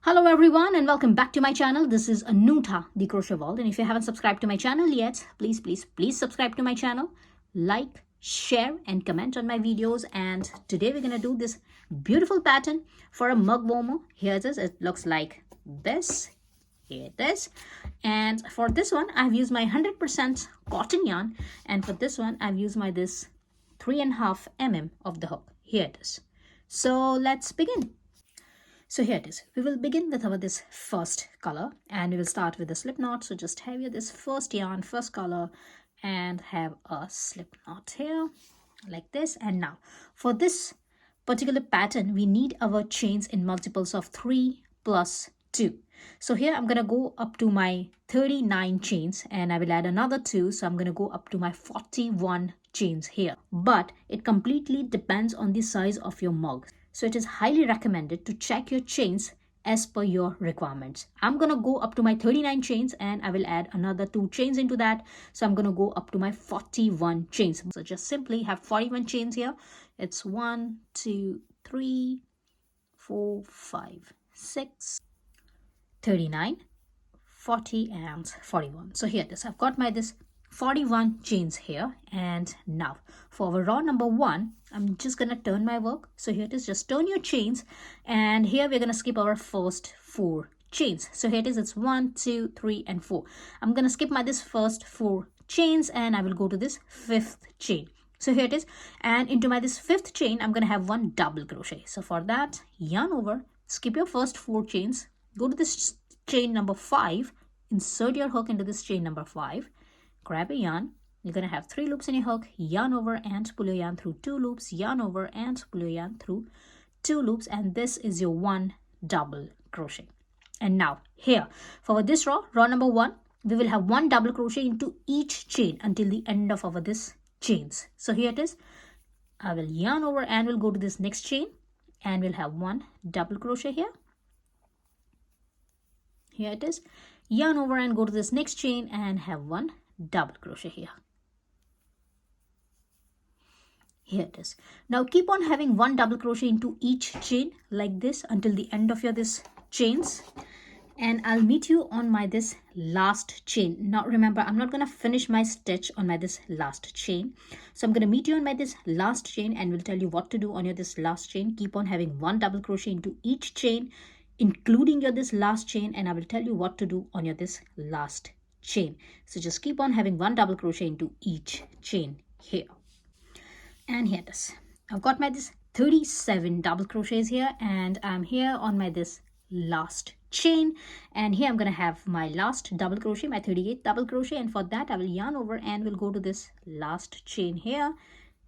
Hello everyone and welcome back to my channel. This is Anuta, the Crochet World, and if you haven't subscribed to my channel yet, please subscribe to my channel, like, share and comment on my videos. And today we're gonna do this beautiful pattern for a mug warmer. Here it is. It looks like this. Here it is. And for this one I've used my 100% cotton yarn, and for this one I've used my this 3.5 mm of the hook. Here it is. So let's begin. So here it is. We will begin with our this first color, and we will start with the slip knot. So just have your this first yarn, first color, and have a slip knot here like this. And now for this particular pattern, we need our chains in multiples of 3 plus 2. So here I'm going to go up to my 39 chains and I will add another 2. So I'm going to go up to my 41 chains here. But it completely depends on the size of your mug. So it is highly recommended to check your chains as per your requirements. I'm going to go up to my 39 chains and I will add another 2 chains into that. So I'm going to go up to my 41 chains. So just simply have 41 chains here. It's 1, 2, 3, 4, 5, 6, 39, 40 and 41. So here it is. I've got my this 41 chains here, and now for our row number 1 I'm just gonna turn my work. So here it is, just turn your chains, and here we're gonna skip our first 4 chains. So here it is, it's 1, 2, 3 and 4. I'm gonna skip my this first 4 chains and I will go to this 5th chain. So here it is, and into my this 5th chain I'm gonna have 1 double crochet. So for that, yarn over, skip your first 4 chains, go to this chain number 5, insert your hook into this chain number 5, grab a yarn. You're going to have 3 loops in your hook, yarn over and pull your yarn through 2 loops, yarn over and pull your yarn through 2 loops, and this is your 1 double crochet. And now here for this row number 1, we will have 1 double crochet into each chain until the end of our this chains. So here it is, I will yarn over and we'll go to this next chain and we'll have 1 double crochet here. Here it is, yarn over and go to this next chain and have 1 double crochet here. Here it is. Now keep on having 1 double crochet into each chain like this until the end of your this chains, and I'll meet you on my this last chain. Now remember, I'm not going to finish my stitch on my this last chain, so I'm going to meet you on my this last chain and will tell you what to do on your this last chain. Keep on having 1 double crochet into each chain including your this last chain, and I will tell you what to do on your this last chain. So just keep on having 1 double crochet into each chain here. And here it is. I've got my this 37 double crochets here, and I'm here on my this last chain, and here I'm going to have my last double crochet, my 38th double crochet, and for that I will yarn over and we'll go to this last chain here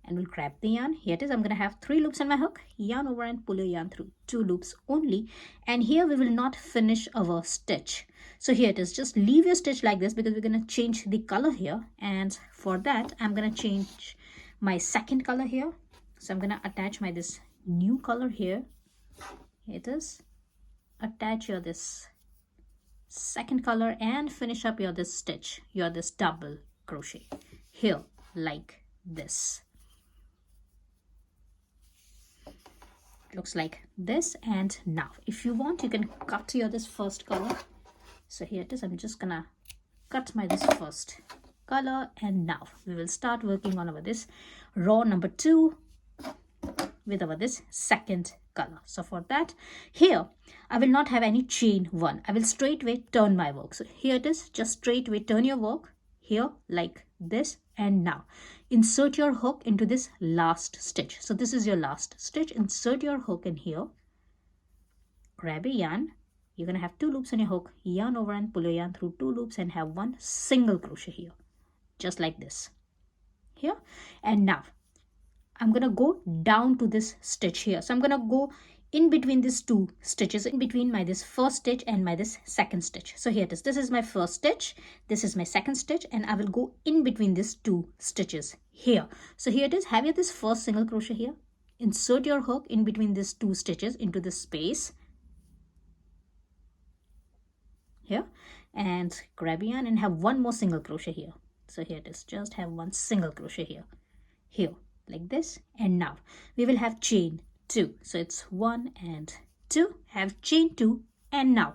and we'll grab the yarn. Here it is, I'm going to have 3 loops on my hook, yarn over and pull your yarn through 2 loops only, and here we will not finish our stitch. So here it is, just leave your stitch like this because we're going to change the color here, and for that I'm going to change my second color here. So I'm going to attach my this new color here. Here it is, attach your this second color and finish up your this stitch, your this double crochet here like this. Looks like this. And now if you want, you can cut your this first color. So here it is, I'm just gonna cut my this first color, and now we will start working on our this row number 2 with our this second color. So for that, here I will not have any chain 1. I will straightway turn my work. So here it is, just straightway turn your work here like this, and now insert your hook into this last stitch. So this is your last stitch. Insert your hook in here, grab a yarn. You're going to have 2 loops on your hook, yarn over and pull your yarn through 2 loops and have 1 single crochet here, just like this here. And now I'm going to go down to this stitch here. So I'm going to go in between these 2 stitches, in between my this first stitch and my this second stitch. So here it is, this is my first stitch, this is my second stitch, and I will go in between these 2 stitches here. So here it is, have your this first single crochet here, insert your hook in between these 2 stitches into this space here, and grab yarn and have 1 more single crochet here. So here it is, just have 1 single crochet here like this, and now we will have chain 2. So it's 1 and 2, have chain 2 And now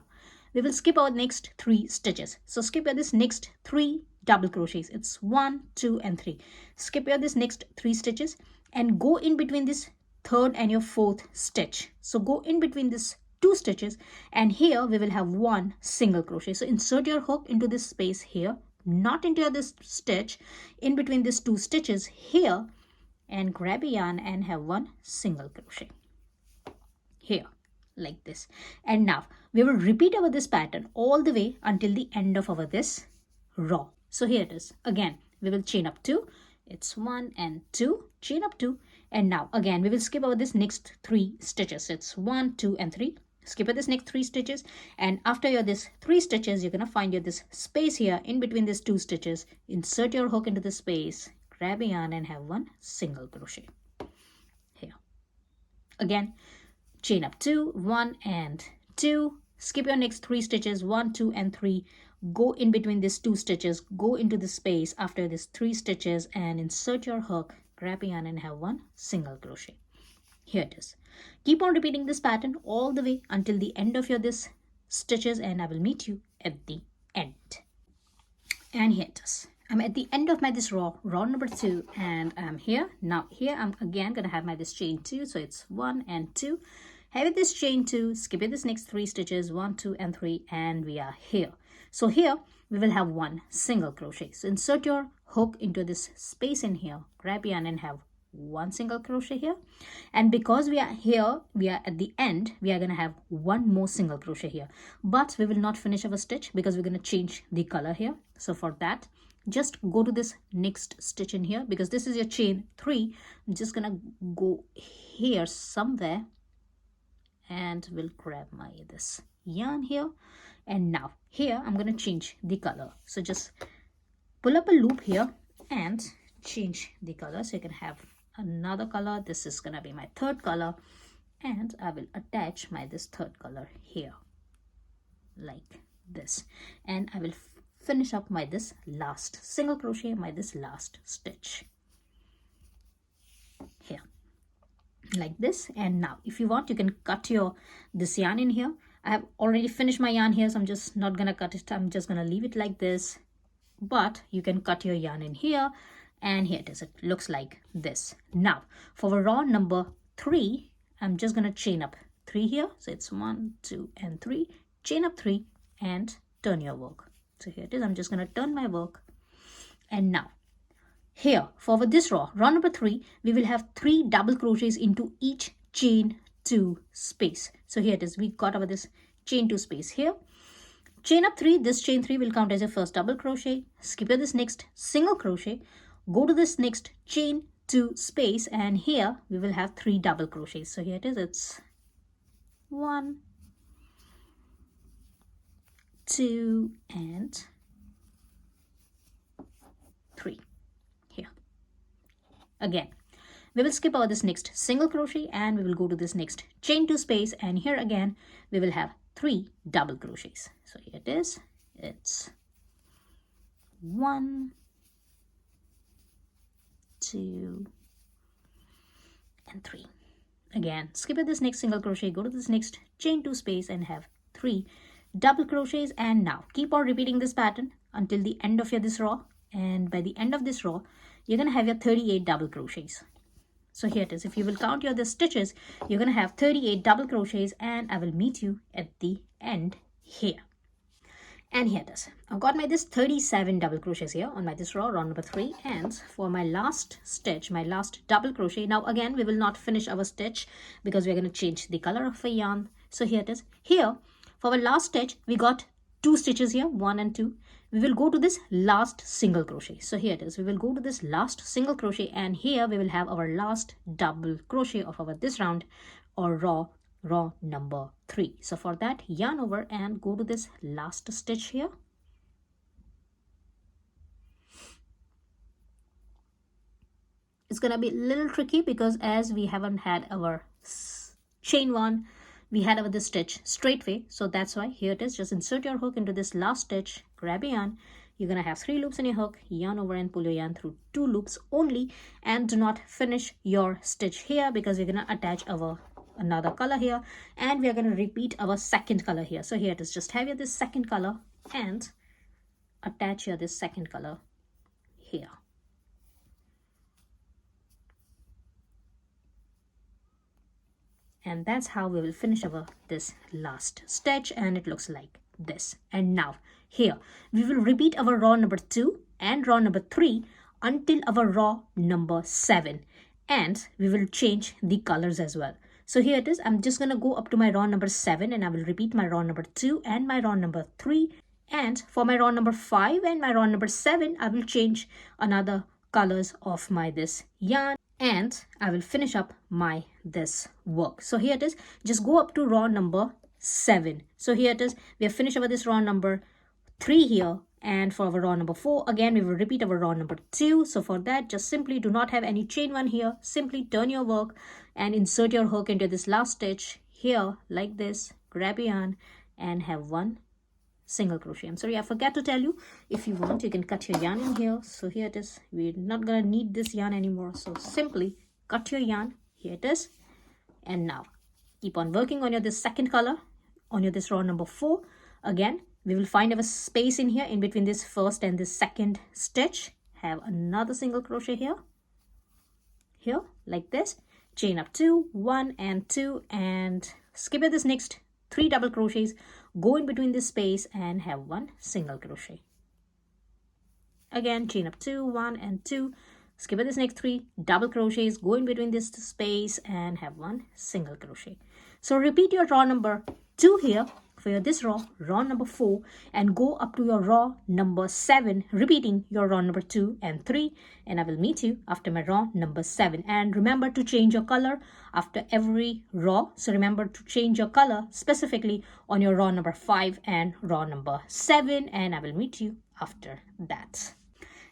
we will skip our next 3 stitches. So skip this next 3 double crochets. It's 1, 2 and 3. Skip here this next 3 stitches and go in between this third and your fourth stitch. So go in between this 2 stitches, and here we will have 1 single crochet. So insert your hook into this space here, not into this stitch, in between these 2 stitches here, and grab a yarn and have 1 single crochet here, like this. And now we will repeat our this pattern all the way until the end of our this row. So here it is. Again, we will chain up 2. It's 1 and 2, chain up 2, and now again we will skip over this next 3 stitches. It's 1, 2 and 3. Skip over this next 3 stitches, and after your this 3 stitches, you're gonna find your this space here in between these 2 stitches. Insert your hook into the space, grab a yarn and have 1 single crochet here. Again, chain up 2, 1 and 2. Skip your next 3 stitches, 1, 2 and 3. Go in between these 2 stitches, go into the space after these 3 stitches and insert your hook, grab a yarn and have 1 single crochet. Here it is. Keep on repeating this pattern all the way until the end of your this stitches, and I will meet you at the end. And here it is. I'm at the end of my this row number 2, and I'm here. Now here I'm again gonna have my this chain 2, so it's 1 and 2. Have this chain 2, skip it this next 3 stitches, 1, 2 and 3, and we are here. So here we will have 1 single crochet. So insert your hook into this space in here, grab yarn and have 1 single crochet here. And because we are here, we are at the end, we are going to have 1 more single crochet here, but we will not finish our stitch because we're going to change the color here. So for that, just go to this next stitch in here, because this is your chain 3. I'm just going to go here somewhere and we'll grab my this yarn here, and now here I'm going to change the color. So just pull up a loop here and change the color, so you can have another color. This is gonna be my 3rd color, and I will attach my this 3rd color here like this, and I will finish up my this last single crochet, my this last stitch here like this. And now if you want, you can cut your this yarn in here. I have already finished my yarn here, so I'm just not gonna cut it. I'm just gonna leave it like this, but you can cut your yarn in here. And here it is. It looks like this. Now for row number 3, I'm just gonna chain up 3 here. So it's 1, 2 and 3. Chain up 3 and turn your work. So here it is. I'm just gonna turn my work. And now here for this row number 3, we will have 3 double crochets into each chain 2 space. So here it is. We got our this chain 2 space here. Chain up 3. This chain 3 will count as your first double crochet. Skip this next single crochet. Go to this next chain 2 space, and here we will have 3 double crochets. So here it is. It's 1, 2 and 3 here. Again, we will skip over this next single crochet and we will go to this next chain 2 space, and here again we will have 3 double crochets. So here it is. It's 1, 2 and 3. Again, skip this next single crochet, go to this next chain 2 space and have 3 double crochets. And now keep on repeating this pattern until the end of your this row, and by the end of this row you're gonna have your 38 double crochets. So here it is. If you will count your the stitches, you're gonna have 38 double crochets, and I will meet you at the end here. And here it is. I've got my this 37 double crochets here on my this row number 3, and for my last stitch, my last double crochet. Now again, we will not finish our stitch because we're going to change the color of a yarn. So here it is. Here for our last stitch, we got 2 stitches here, 1 and 2. We will go to this last single crochet. So here it is. We will go to this last single crochet, and here we will have our last double crochet of our this round or row number 3. So for that, yarn over and go to this last stitch here. It's gonna be a little tricky because as we haven't had our chain 1, we had our this stitch straight way. So that's why here it is. Just insert your hook into this last stitch, grab a yarn. You're gonna have 3 loops in your hook, yarn over and pull your yarn through 2 loops only, and do not finish your stitch here because we're gonna attach our another color here, and we are going to repeat our second color here. So here it is, just have here this second color and attach here this second color here. And that's how we will finish our this last stitch, and it looks like this. And now here we will repeat our row number 2 and row number 3 until our row number 7, and we will change the colors as well. So here it is, I'm just going to go up to my row number 7 and I will repeat my row number 2 and my row number 3, and for my row number 5 and my row number 7 I will change another colors of my this yarn, and I will finish up my this work. So here it is, just go up to row number 7. So here it is, we have finished over this row number 3 here, and for our row number 4 again we will repeat our row number 2. So for that, just simply do not have any chain one here, simply turn your work and insert your hook into this last stitch here like this, grab your yarn and have one single crochet. I'm sorry, I forgot to tell you, if you want you can cut your yarn in here. So here it is, we're not gonna need this yarn anymore, so simply cut your yarn. Here it is, and now keep on working on your this second color on your this row number 4. Again we will find our space in here in between this first and this second stitch, have another single crochet here like this, chain up 2, 1 and 2, and skip at this next 3 double crochets, go in between this space and have one single crochet. Again chain up 2, 1 and 2, skip at this next 3 double crochets, go in between this space and have one single crochet. So repeat your row number 2 here for your this row number 4, and go up to your row number 7, repeating your row number 2 and 3, and I will meet you after my row number 7. And remember to change your color after every row. So remember to change your color specifically on your row number 5 and row number 7, and I will meet you after that.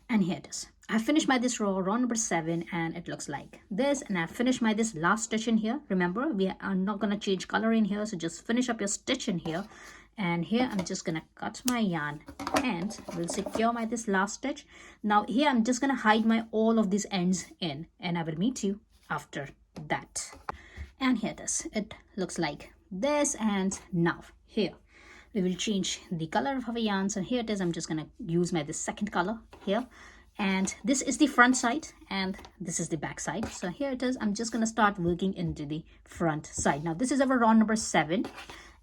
And here it is, I finished my this row number 7, and it looks like this, and I finished my this last stitch in here. Remember, we are not going to change color in here, so just finish up your stitch in here. And here I'm just going to cut my yarn and will secure my this last stitch. Now here I'm just going to hide my all of these ends in, and I will meet you after that. And here it is, it looks like this. And now here we will change the color of our yarn. So here it is, I'm just going to use my this second color here, and this is the front side and this is the back side. So here it is, I'm just going to start working into the front side. Now this is our row number 7,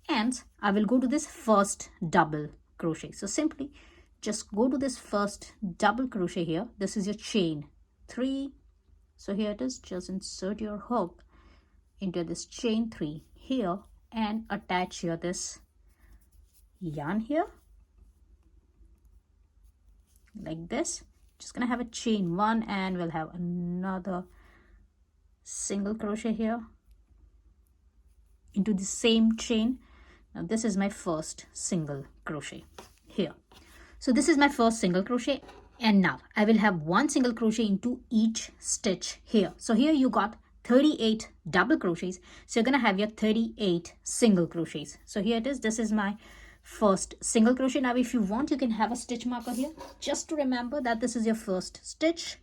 and I will go to this first double crochet. So simply just go to this first double crochet here. This is your chain 3. So here it is, just insert your hook into this chain 3 here and attach your this yarn here like this. Just gonna have a chain 1, and we'll have another single crochet here into the same chain. Now this is my first single crochet here. So this is my first single crochet, and now I will have one single crochet into each stitch here. So here you got 38 double crochets, so you're gonna have your 38 single crochets. So here it is, this is my first single crochet. Now if you want, you can have a stitch marker here, just to remember that this is your first stitch.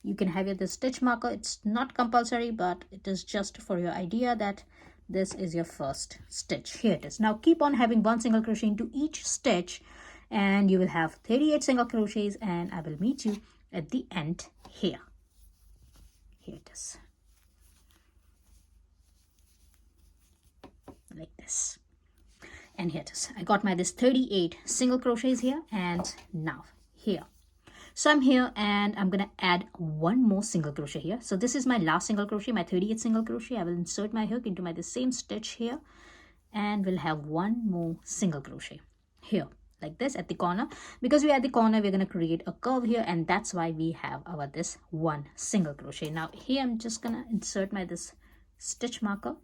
You can have the stitch marker, it's not compulsory, but it is just for your idea that this is your first stitch. Here it is. Now keep on having one single crochet into each stitch, and you will have 38 single crochets, and I will meet you at the end here. Here it is, like this. And here it is, I got my this 38 single crochets here, and now here. So I'm here and I'm gonna add one more single crochet here. So this is my last single crochet, my 38th single crochet. I will insert my hook into my the same stitch here, and we'll have one more single crochet here like this at the corner. Because we're at the corner, we're gonna create a curve here, and that's why we have our this one single crochet. Now here I'm just gonna insert my this stitch marker.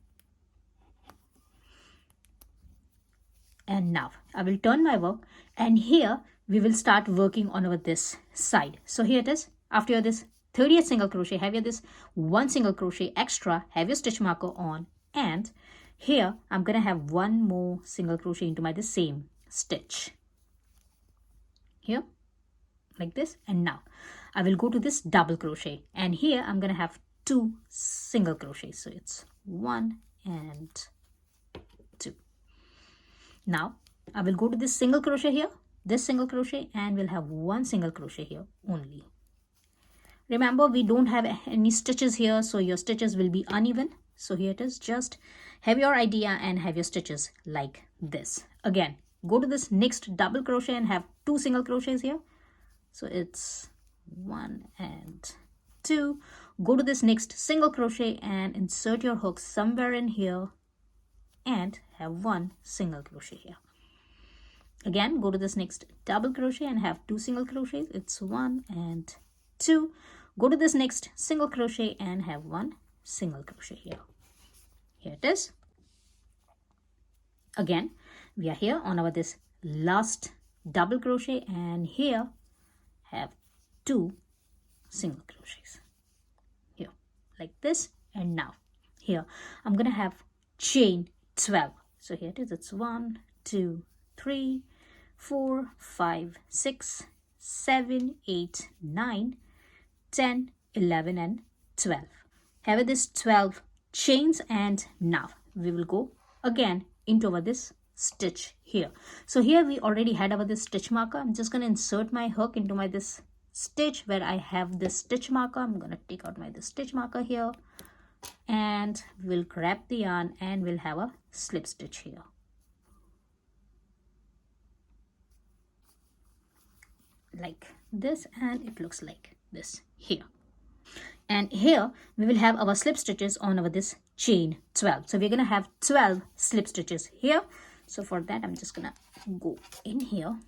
And now I will turn my work, and here we will start working on our this side. So here it is, after your this 30th single crochet, have your this one single crochet extra, have your stitch marker on, and here I'm gonna have one more single crochet into my the same stitch here like this. And now I will go to this double crochet, and here I'm gonna have two single crochets. So it's 1 and 2. Now I will go to this single crochet here, this single crochet, and we'll have one single crochet here only. Remember, we don't have any stitches here, so your stitches will be uneven. So here it is. Just have your idea and have your stitches like this. Again, go to this next double crochet and have 2 single crochets here. So it's 1 and 2. Go to this next single crochet and insert your hook somewhere in here and have 1 single crochet here. Again, go to this next double crochet and have 2 single crochets. It's 1 and 2. Go to this next single crochet and have 1 single crochet here. Here it is. Again, we are here on our this last double crochet, and here have 2 single crochets here like this. And now here I'm gonna have chain 12. So here it is. It's 1, 2, 3, 4, 5, 6, 7, 8, 9, 10, 11 and 12. Have this 12 chains, and now we will go again into our this stitch here. So here we already had our this stitch marker. I'm just going to insert my hook into my this stitch where I have this stitch marker. I'm going to take out my this stitch marker here, and we'll grab the yarn and we'll have a slip stitch here. Like this, and it looks like this here. And here we will have our slip stitches on our this chain 12. So we're going to have 12 slip stitches here. So for that, I'm just going to go in here.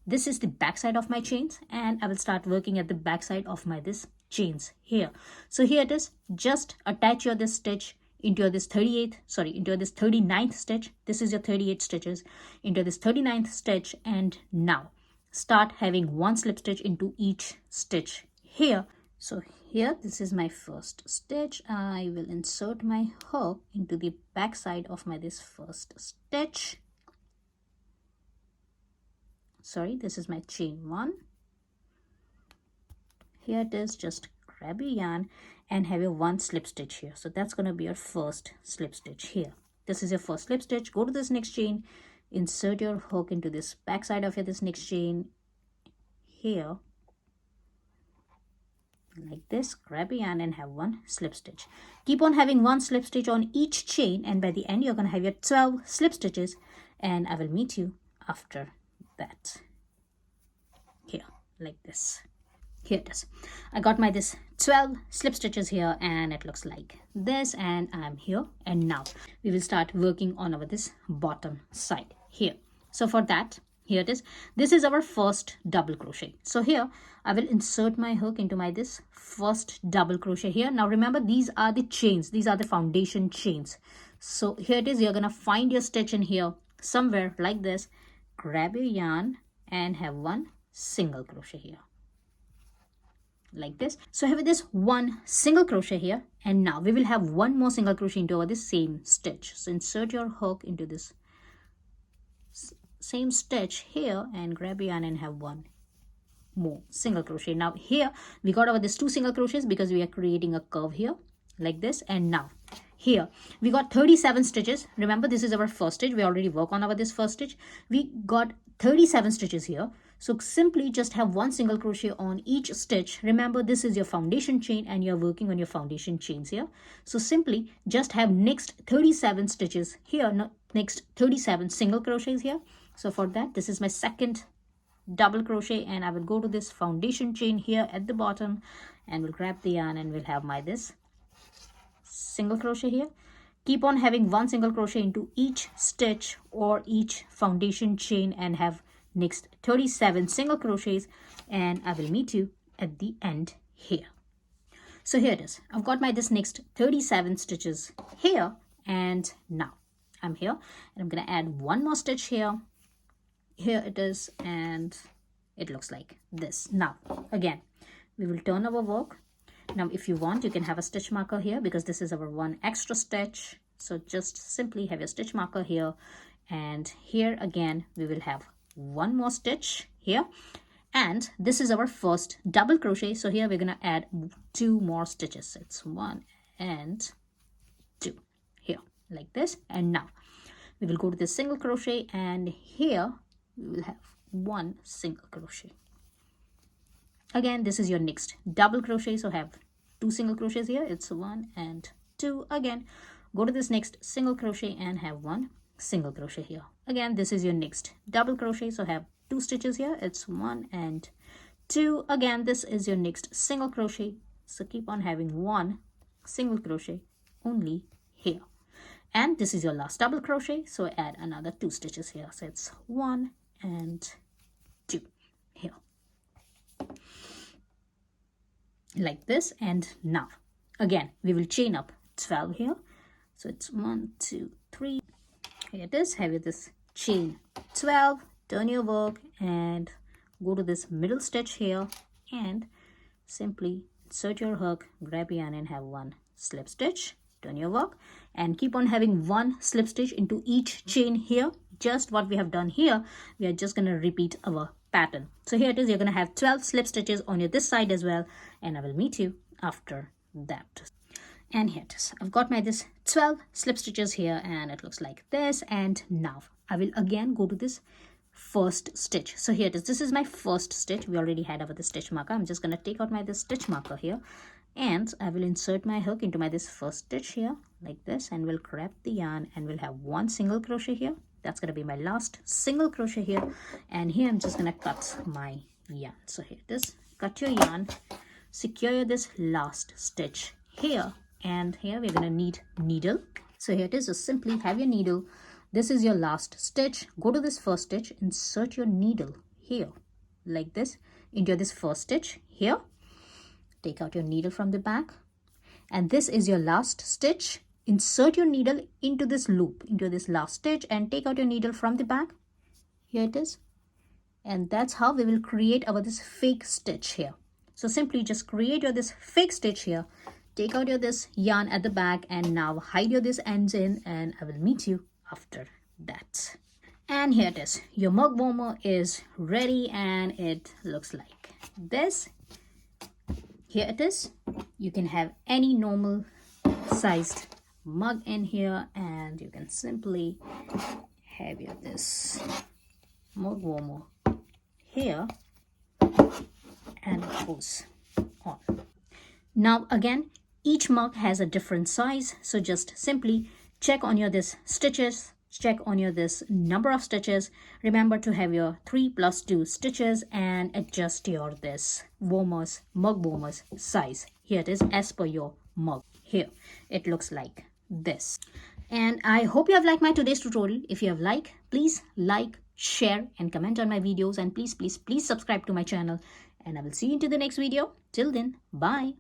This is the back side of my chains, and I will start working at the back side of my this chains here. So here it is. Just attach your this stitch into your this 39th stitch. This is your 38 stitches into this 39th stitch, and now start having 1 slip stitch into each stitch here. So here, this is my first stitch. I will insert my hook into the back side of my this first stitch. Sorry, this is my chain 1. Here it is. Just grab your yarn and have your 1 slip stitch here. So that's going to be your first slip stitch here. This is your first slip stitch. Go to this next chain, insert your hook into this back side of your this next chain here like this. Grab a yarn and have 1 slip stitch. Keep on having 1 slip stitch on each chain, and by the end you're going to have your 12 slip stitches, and I will meet you after that here like this. Here it is. I got my this 12 slip stitches here, and it looks like this, and I'm here. And now we will start working on our this bottom side here. So for that, here it is. This is our first double crochet. So here I will insert my hook into my this first double crochet here. Now remember, these are the chains. These are the foundation chains. So here it is. You're going to find your stitch in here somewhere like this. Grab your yarn and have 1 single crochet here like this. So have this 1 single crochet here, and now we will have 1 more single crochet into our this same stitch. So insert your hook into this same stitch here and grab your yarn and have 1 more single crochet. Now here we got our this 2 single crochets because we are creating a curve here like this. And now here we got 37 stitches. Remember, this is our first stitch. We already work on our this first stitch. We got 37 stitches here. So simply just have 1 single crochet on each stitch. Remember, this is your foundation chain and you're working on your foundation chains here. So simply just have next 37 stitches here, next 37 single crochets here. So for that, this is my second double crochet, and I will go to this foundation chain here at the bottom and we'll grab the yarn and we'll have my this single crochet here. Keep on having 1 single crochet into each stitch or each foundation chain and have next 37 single crochets, and I will meet you at the end here. So here it is. I've got my this next 37 stitches here, and now I'm here and I'm going to add 1 more stitch here. Here it is, and it looks like this. Now again, we will turn our work. Now if you want, you can have a stitch marker here because this is our 1 extra stitch. So just simply have your stitch marker here, and here again we will have 1 more stitch here, and this is our first double crochet. So here we're going to add 2 more stitches. It's 1 and 2 here like this. And now we will go to the single crochet, and here we will have 1 single crochet. Again, this is your next double crochet, so have 2 single crochets here. It's 1 and 2. Again, go to this next single crochet and have 1 single crochet here. Again, this is your next double crochet, so have 2 stitches here. It's 1 and 2. Again, this is your next single crochet, so keep on having 1 single crochet only here. And this is your last double crochet, so add another 2 stitches here. So it's 1 and 2 here, like this. And now again we will chain up 12 here. So it's 1, 2, 3. Here it is. Have this chain 12, turn your work and go to this middle stitch here, and simply insert your hook, grab yarn and have 1 slip stitch, turn your work, and keep on having 1 slip stitch into each chain here. Just what we have done here, we are just going to repeat our pattern. So here it is, you're going to have 12 slip stitches on your this side as well, and I will meet you after that. And here it is. I've got my this 12 slip stitches here, and it looks like this. And now I will again go to this first stitch. So here it is. This is my first stitch. We already had our the stitch marker. I'm just going to take out my this stitch marker here, and I will insert my hook into my this first stitch here like this, and we'll grab the yarn and we'll have 1 single crochet here. That's going to be my last single crochet here, and here I'm just going to cut my yarn. So here it is. Cut your yarn, secure this last stitch here, and here we're going to need needle. So here it is. So simply have your needle. This is your last stitch. Go to this first stitch, insert your needle here like this into this first stitch here. Take out your needle from the back, and this is your last stitch. Insert your needle into this loop, into this last stitch, and take out your needle from the back. Here it is. And that's how we will create our this fake stitch here. So simply just create your this fake stitch here. Take out your this yarn at the back, and now hide your this ends in, and I will meet you after that. And here it is. Your mug warmer is ready, and it looks like this. Here it is. You can have any normal sized mug in here, and you can simply have your this mug warmer here, and it goes on. Now again, each mug has a different size, so just simply check on your this stitches, check on your this number of stitches. Remember to have your 3 plus 2 stitches, and adjust your this mug warmers size. Here it is as per your mug. Here it looks like this. And I hope you have liked my today's tutorial. If you have liked, please like, share and comment on my videos, and please subscribe to my channel, and I will see you into the next video. Till then, bye.